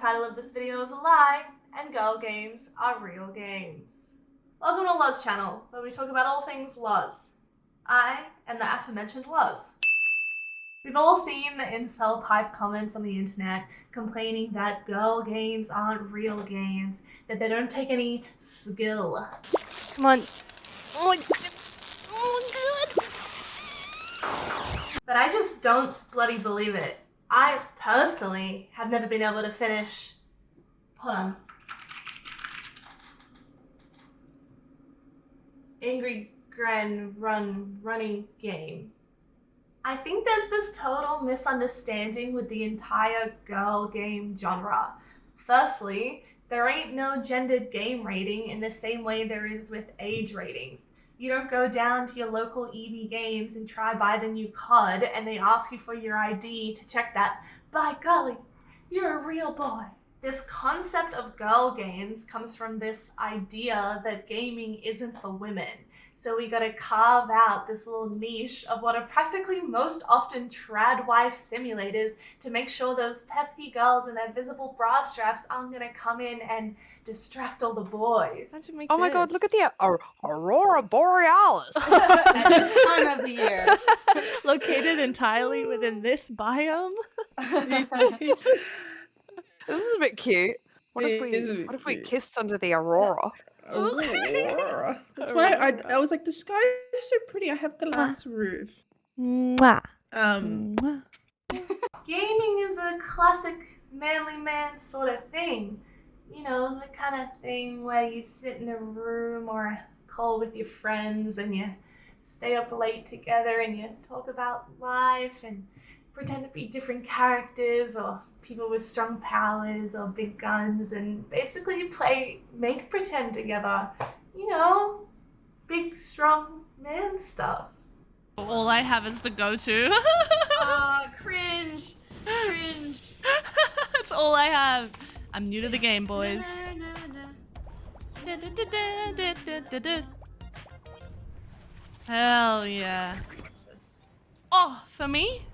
title of this video is a lie, and girl games are real games. Welcome to Luz channel, where we talk about all things Luz. I am the aforementioned Luz. We've all seen the incel type comments on the internet complaining that girl games aren't real games, that they don't take any skill. Come on. Oh my god. Oh my god. But I just don't bloody believe it. I personally have never been able to finish. Hold on. Angry Grand running game. I think there's this total misunderstanding with the entire girl game genre. Firstly, there ain't no gendered game rating in the same way there is with age ratings. You don't go down to your local EB Games and try buy the new COD and they ask you for your ID to check that. By golly, you're a real boy. This concept of girl games comes from this idea that gaming isn't for women. So we gotta carve out this little niche of what are practically most often trad wife simulators to make sure those pesky girls in their visible bra straps aren't gonna come in and distract all the boys. Oh my god, look at the Aurora Borealis. At this time of the year. Located entirely within this biome. This is a bit cute. What if we kissed under the aurora? Aurora. That's why I was like, the sky is so pretty. I have glass roof. Mwah. Um, Gaming is a classic manly man sort of thing. You know, the kind of thing where you sit in a room or a call with your friends and you stay up late together and you talk about life and pretend to be different characters or people with strong powers or big guns and basically play make pretend together. You know, big strong man stuff. All I have is the go-to. cringe. Cringe. That's all I have. I'm new to the game, boys. Hell yeah. Oh, for me?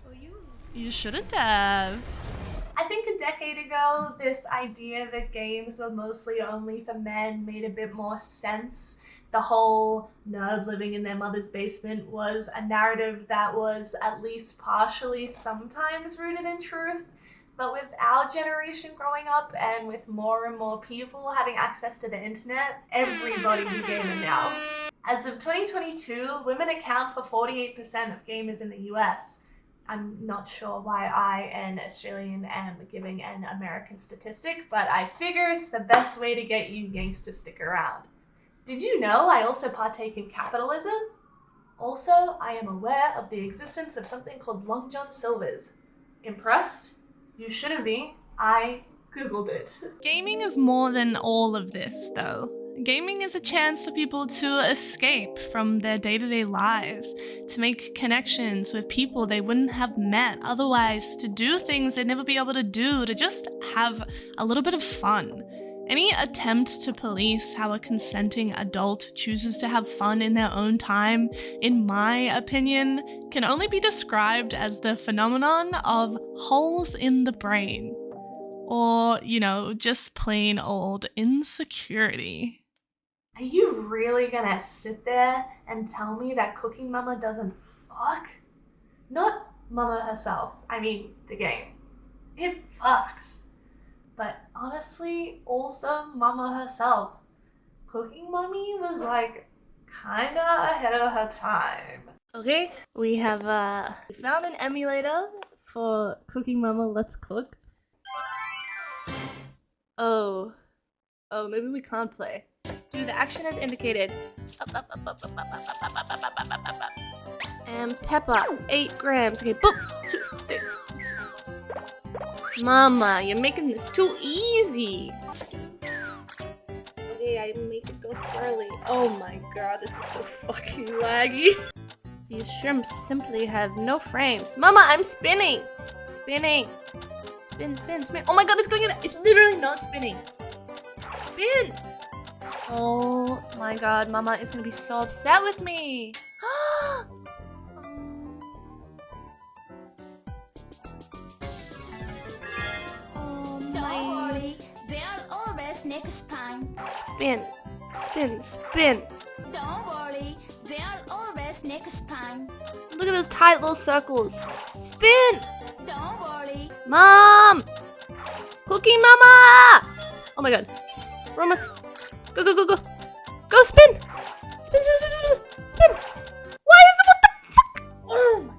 For you. You shouldn't have. I think a decade ago, this idea that games were mostly only for men made a bit more sense. The whole nerd living in their mother's basement was a narrative that was at least partially sometimes rooted in truth. But with our generation growing up and with more and more people having access to the internet, everybody's a gamer now. As of 2022, women account for 48% of gamers in the US. I'm not sure why I, an Australian, am giving an American statistic, but I figure it's the best way to get you yanks to stick around. Did you know I also partake in capitalism? Also, I am aware of the existence of something called Long John Silver's. Impressed? You shouldn't be. I Googled it. Gaming is more than all of this, though. Gaming is a chance for people to escape from their day-to-day lives, to make connections with people they wouldn't have met otherwise, to do things they'd never be able to do, to just have a little bit of fun. Any attempt to police how a consenting adult chooses to have fun in their own time, in my opinion, can only be described as the phenomenon of holes in the brain. Or, you know, just plain old insecurity. Are you really gonna sit there and tell me that Cooking Mama doesn't fuck? Not Mama herself, I mean the game. It fucks. But honestly, also Mama herself. Cooking Mommy was like kinda ahead of her time. Okay, we have found an emulator for Cooking Mama Let's Cook. Oh, maybe we can't play. Do the action as indicated. And pepper, 8 grams. Okay, boop, 2, 3. Mama, you're making this too easy. Okay, I make it go swirly. Oh my god, this is so fucking laggy. These shrimps simply have no frames. Mama, I'm spinning! Spinning! Spin, spin, spin. Oh my god, it's going in. It's literally not spinning. Spin! Oh my god, Mama is gonna be so upset with me. Oh my next time. Spin, spin, spin. Don't worry, there's always next time. Look at those tight little circles. Spin! Don't worry. Mom! Cookie Mama! Oh my god. We're almost... Go, go, go, go. Go spin! Spin, spin, spin, spin, spin! Why is it... What the fuck? Oh my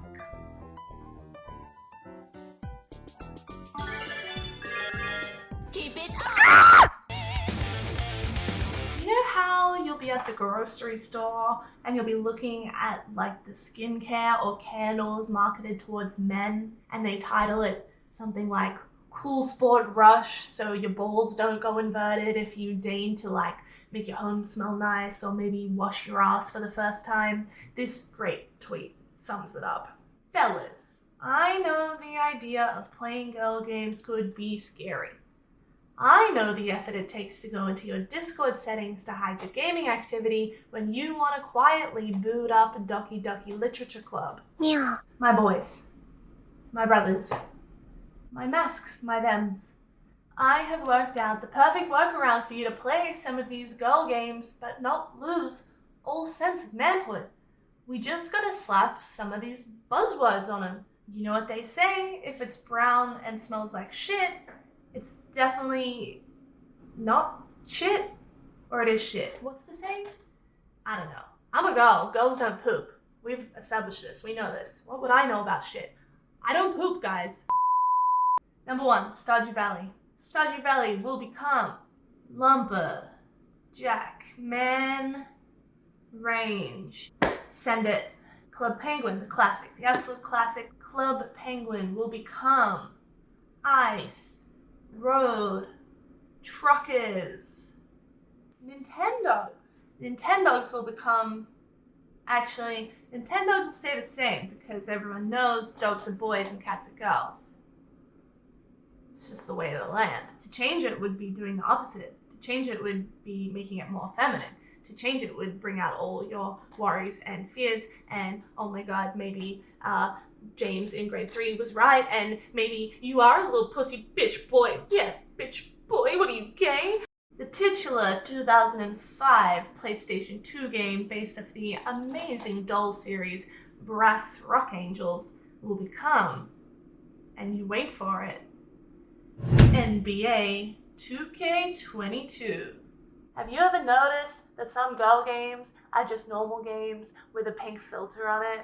Keep it up. You know how you'll be at the grocery store and you'll be looking at like the skincare or candles marketed towards men and they title it something like Cool Sport Rush so your balls don't go inverted if you deign to like make your home smell nice or maybe wash your ass for the first time? This great tweet sums it up. Fellas, I know the idea of playing girl games could be scary. I know the effort it takes to go into your Discord settings to hide your gaming activity when you want to quietly boot up a Doki Doki Literature Club. Yeah. My boys, my brothers, my masks, my thems. I have worked out the perfect workaround for you to play some of these girl games but not lose all sense of manhood. We just gotta slap some of these buzzwords on them. You know what they say, if it's brown and smells like shit, it's definitely not shit, or it is shit. What's the saying? I don't know. I'm a girl. Girls don't poop. We've established this. We know this. What would I know about shit? I don't poop, guys. Number 1, Stardew Valley. Stardew Valley will become Lumber, Jack, Man, Range. Send it. Club Penguin, the classic, the absolute classic. Club Penguin will become Ice, Road, Truckers, Nintendogs. Nintendogs will become... Actually, Nintendogs will stay the same because everyone knows dogs are boys and cats are girls. It's just the way of the land. To change it would be doing the opposite. To change it would be making it more feminine. To change it would bring out all your worries and fears and, oh my god, maybe James in grade 3 was right and maybe you are a little pussy bitch boy. Yeah, bitch boy, what are you, gay? The titular 2005 PlayStation 2 game based off the amazing doll series Bratz Rock Angels will become, and you wait for it, NBA 2K22. Have you ever noticed that some girl games are just normal games with a pink filter on it?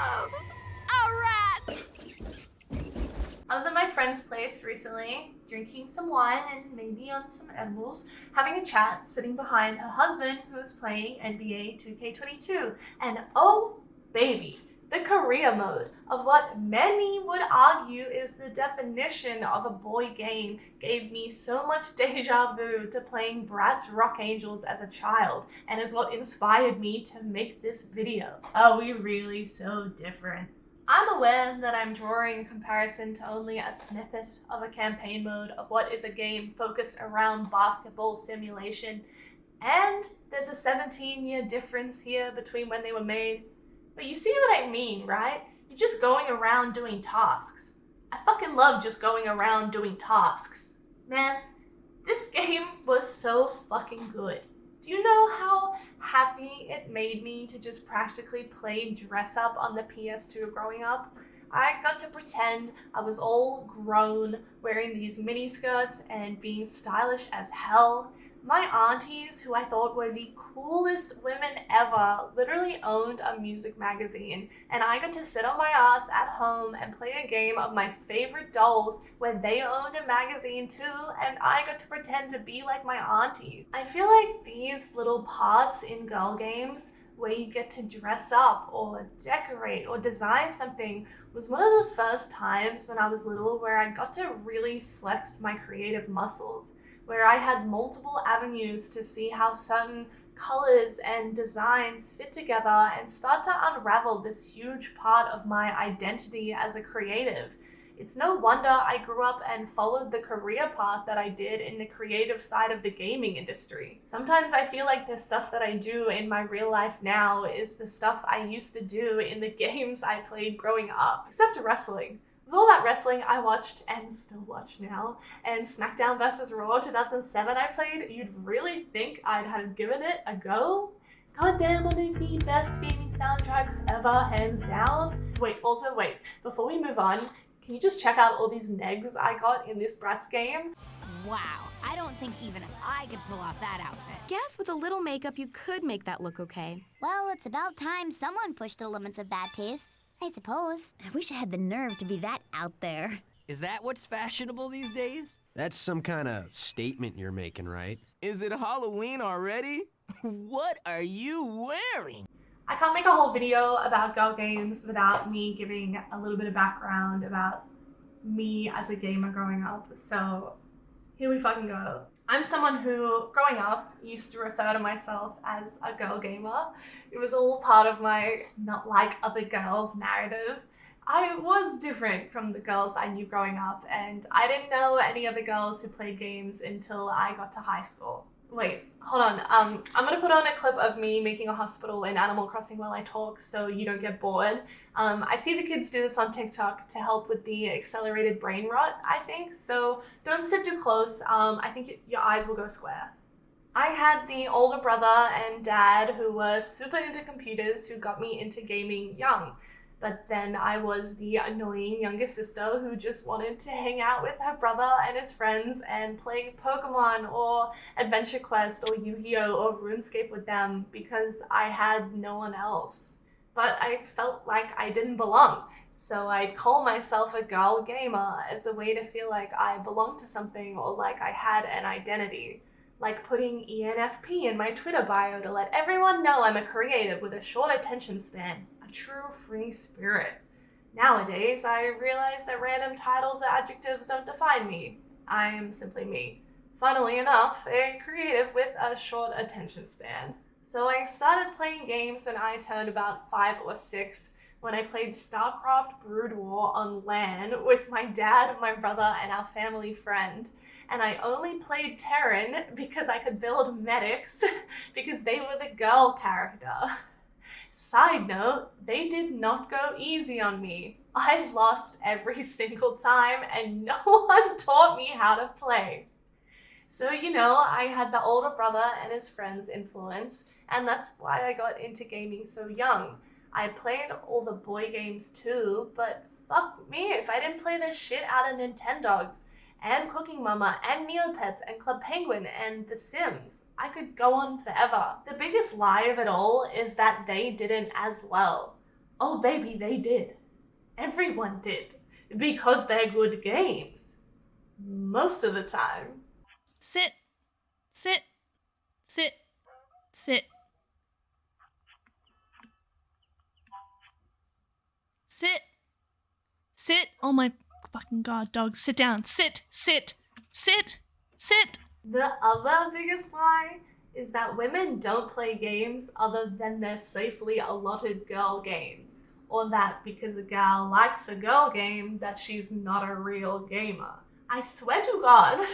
Oh, a rat! I was at my friend's place recently, drinking some wine and maybe on some edibles, having a chat, sitting behind her husband who was playing NBA 2K22. And oh baby, the career mode of what many would argue is the definition of a boy game gave me so much deja vu to playing Bratz Rock Angels as a child and is what inspired me to make this video. Are we really so different? I'm aware that I'm drawing a comparison to only a snippet of a campaign mode of what is a game focused around basketball simulation, and there's a 17-year difference here between when they were made. But you see what I mean, right? You're just going around doing tasks. I fucking love just going around doing tasks. Man, this game was so fucking good. Do you know how happy it made me to just practically play dress up on the PS2 growing up? I got to pretend I was all grown, wearing these mini skirts and being stylish as hell. My aunties, who I thought were the coolest women ever, literally owned a music magazine, and I got to sit on my ass at home and play a game of my favorite dolls when they owned a magazine too, and I got to pretend to be like my aunties. I feel like these little parts in girl games where you get to dress up or decorate or design something was one of the first times when I was little where I got to really flex my creative muscles, where I had multiple avenues to see how certain colors and designs fit together and start to unravel this huge part of my identity as a creative. It's no wonder I grew up and followed the career path that I did in the creative side of the gaming industry. Sometimes I feel like the stuff that I do in my real life now is the stuff I used to do in the games I played growing up, except wrestling. With all that wrestling I watched and still watch now, and SmackDown vs. Raw 2007 I played, you'd really think I'd have given it a go? Goddamn, one of the best gaming soundtracks ever, hands down. Wait, before we move on, can you just check out all these negs I got in this Bratz game? Wow, I don't think even I could pull off that outfit. Guess with a little makeup you could make that look okay. Well, it's about time someone pushed the limits of bad taste, I suppose. I wish I had the nerve to be that out there. Is that what's fashionable these days? That's some kind of statement you're making, right? Is it Halloween already? What are you wearing? I can't make a whole video about girl games without me giving a little bit of background about me as a gamer growing up, so here we fucking go. I'm someone who, growing up, used to refer to myself as a girl gamer. It was all part of my not like other girls narrative. I was different from the girls I knew growing up, and I didn't know any other girls who played games until I got to high school. Wait, hold on. I'm gonna put on a clip of me making a hospital in Animal Crossing while I talk so you don't get bored. I see the kids do this on TikTok to help with the accelerated brain rot, I think, so don't sit too close. I think your eyes will go square. I had the older brother and dad who were super into computers who got me into gaming young. But then I was the annoying younger sister who just wanted to hang out with her brother and his friends and play Pokemon or Adventure Quest or Yu-Gi-Oh! Or RuneScape with them because I had no one else. But I felt like I didn't belong, so I'd call myself a girl gamer as a way to feel like I belonged to something or like I had an identity. Like putting ENFP in my Twitter bio to let everyone know I'm a creative with a short attention span. True free spirit. Nowadays, I realize that random titles or adjectives don't define me. I am simply me. Funnily enough, a creative with a short attention span. So I started playing games when I turned about 5 or 6, when I played StarCraft Brood War on LAN with my dad, my brother, and our family friend. And I only played Terran because I could build medics because they were the girl character. Side note, they did not go easy on me. I lost every single time and no one taught me how to play. So, you know, I had the older brother and his friends' influence, and that's why I got into gaming so young. I played all the boy games too, but fuck me if I didn't play the shit out of Nintendogs, and Cooking Mama, and Neopets, and Club Penguin, and The Sims. I could go on forever. The biggest lie of it all is that they didn't as well. Oh baby, they did. Everyone did. Because they're good games. Most of the time. Sit. Sit. Sit. Sit. Sit. Sit. Oh my fucking god, dog. Sit down. Sit. Sit. Sit. Sit. The other biggest lie is that women don't play games other than their safely allotted girl games. Or that because a gal likes a girl game, that she's not a real gamer. I swear to God,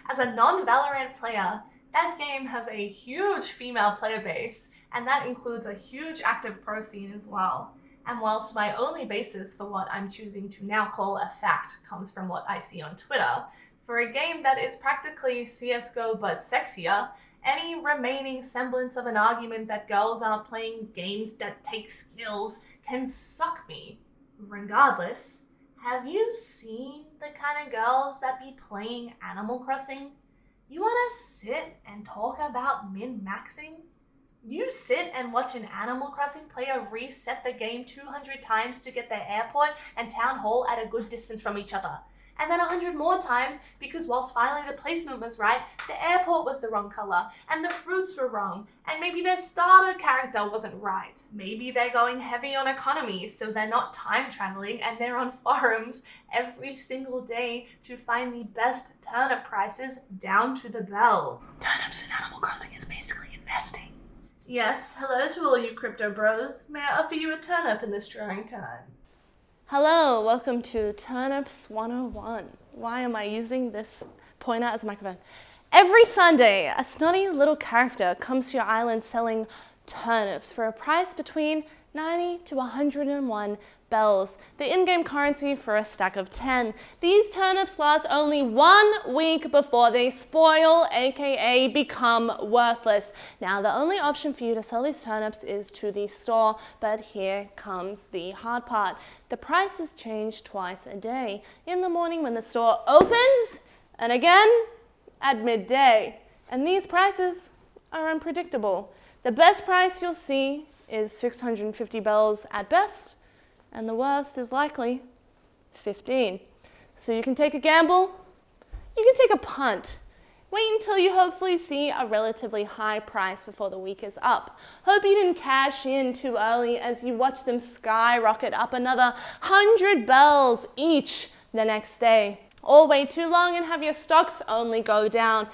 as a non-Valorant player, that game has a huge female player base, and that includes a huge active pro scene as well. And whilst my only basis for what I'm choosing to now call a fact comes from what I see on Twitter, for a game that is practically CSGO but sexier, any remaining semblance of an argument that girls aren't playing games that take skills can suck me. Regardless, have you seen the kind of girls that be playing Animal Crossing? You wanna sit and talk about min-maxing? You sit and watch an Animal Crossing player reset the game 200 times to get their airport and town hall at a good distance from each other. And then 100 more times because whilst finally the placement was right, the airport was the wrong color, and the fruits were wrong, and maybe their starter character wasn't right. Maybe they're going heavy on economy, so they're not time traveling and they're on forums every single day to find the best turnip prices down to the bell. Turnips in Animal Crossing is basically investing. Yes, hello to all you crypto bros. May I offer you a turnip in this trying time? Hello, welcome to Turnips 101. Why am I using this pointer as a microphone? Every Sunday, a snotty little character comes to your island selling turnips for a price between 90 to 101 bells, the in-game currency for a stack of 10. These turnips last only 1 week before they spoil, aka become worthless. Now, the only option for you to sell these turnips is to the store, but here comes the hard part. The prices change twice a day. In the morning when the store opens, and again at midday. And these prices are unpredictable. The best price you'll see is 650 bells at best, and the worst is likely 15. So you can take a gamble, you can take a punt. Wait until you hopefully see a relatively high price before the week is up. Hope you didn't cash in too early as you watch them skyrocket up another 100 bells each the next day. Or wait too long and have your stocks only go down.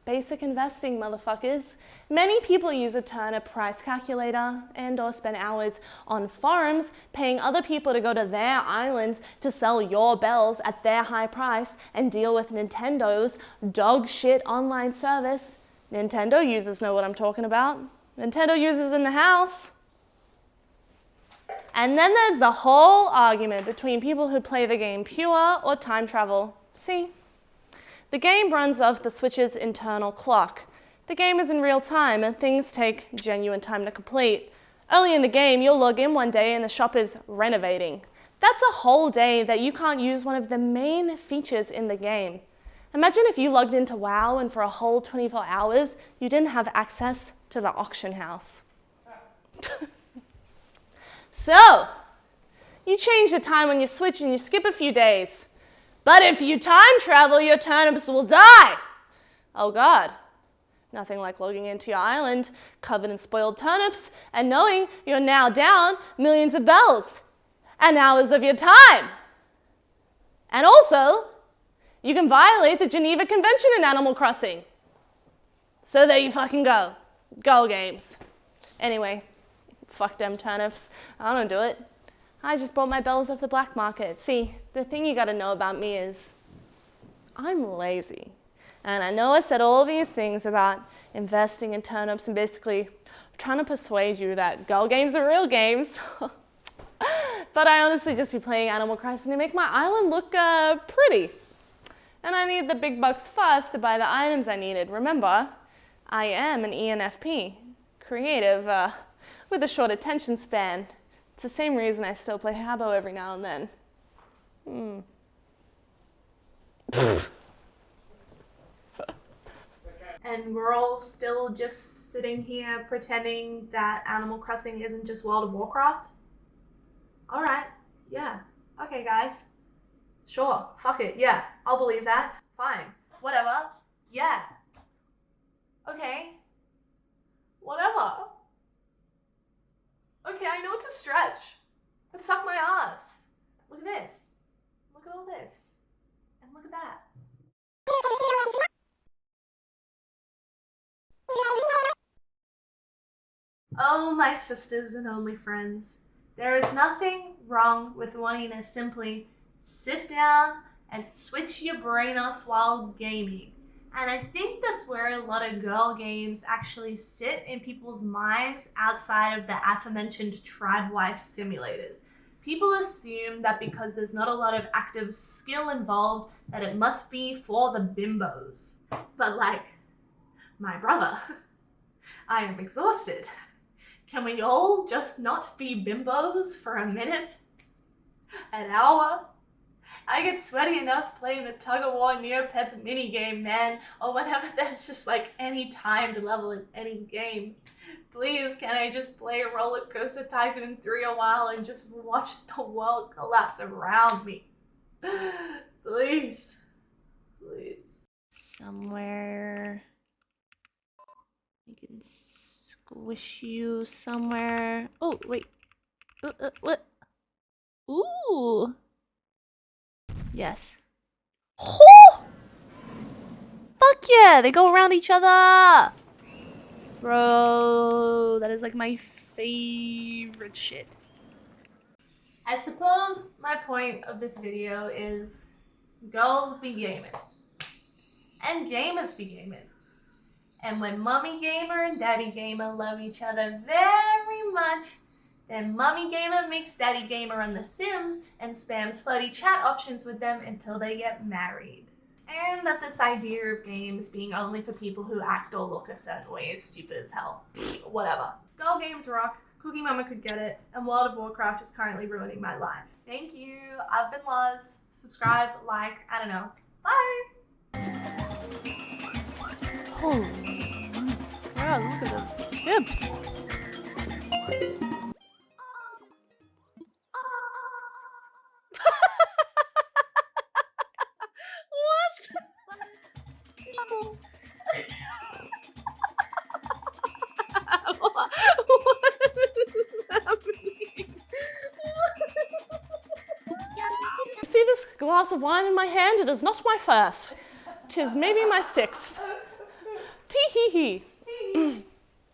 Basic investing, motherfuckers. Many people use a turnip price calculator and or spend hours on forums paying other people to go to their islands to sell your bells at their high price and deal with Nintendo's dog shit online service. Nintendo users know what I'm talking about. Nintendo users in the house. And then there's the whole argument between people who play the game pure or time travel. See? The game runs off the Switch's internal clock. The game is in real time and things take genuine time to complete. Early in the game, you'll log in one day and the shop is renovating. That's a whole day that you can't use one of the main features in the game. Imagine if you logged into WoW and for a whole 24 hours, you didn't have access to the auction house. So, you change the time on your Switch and you skip a few days. But if you time travel, your turnips will die. Oh God, nothing like logging into your island covered in spoiled turnips and knowing you're now down millions of bells and hours of your time. And also, you can violate the Geneva Convention in Animal Crossing. So there you fucking go. Go games. Anyway, fuck them turnips. I don't do it. I just bought my bells off the black market. See, the thing you gotta know about me is I'm lazy. And I know I said all these things about investing in turnips and basically trying to persuade you that girl games are real games. But I honestly just be playing Animal Crossing to make my island look pretty. And I need the big bucks first to buy the items I needed. Remember, I am an ENFP, creative, with a short attention span. It's the same reason I still play Habbo every now and then. And we're all still just sitting here pretending that Animal Crossing isn't just World of Warcraft? Alright, yeah. Okay, guys. Sure, fuck it, yeah. I'll believe that. Fine. Whatever. Yeah. Okay. Whatever. Okay, I know it's a stretch, but suck my ass. Look at this. Look at all this. And look at that. Oh, my sisters and only friends. There is nothing wrong with wanting to simply sit down and switch your brain off while gaming. And I think that's where a lot of girl games actually sit in people's minds outside of the aforementioned tribe wife simulators. People assume that because there's not a lot of active skill involved, that it must be for the bimbos. But like, my brother, I am exhausted. Can we all just not be bimbos for a minute? An hour? I get sweaty enough playing the tug-of-war Neopets minigame, man, or whenever there's just like any time to level in any game. Please, can I just play Roller Coaster Tycoon 3 a while and just watch the world collapse around me? Please. Please. Somewhere. You can squish you somewhere. Oh, wait. What? Ooh. Yes. Oh! Fuck yeah! They go around each other! Bro, that is like my favorite shit. I suppose my point of this video is girls be gaming. And gamers be gaming. And when mommy gamer and daddy gamer love each other very much, Then Mummy Gamer makes Daddy Gamer on The Sims and spams flirty chat options with them until they get married. And that this idea of games being only for people who act or look a certain way is stupid as hell. Whatever. Girl games rock, Cookie Mama could get it, and World of Warcraft is currently ruining my life. Thank you, I've been Luz. Subscribe, like, I don't know. Bye! Holy God, look at those hips. See this glass of wine in my hand? It is not my first. 'Tis maybe my sixth. Tee hee hee.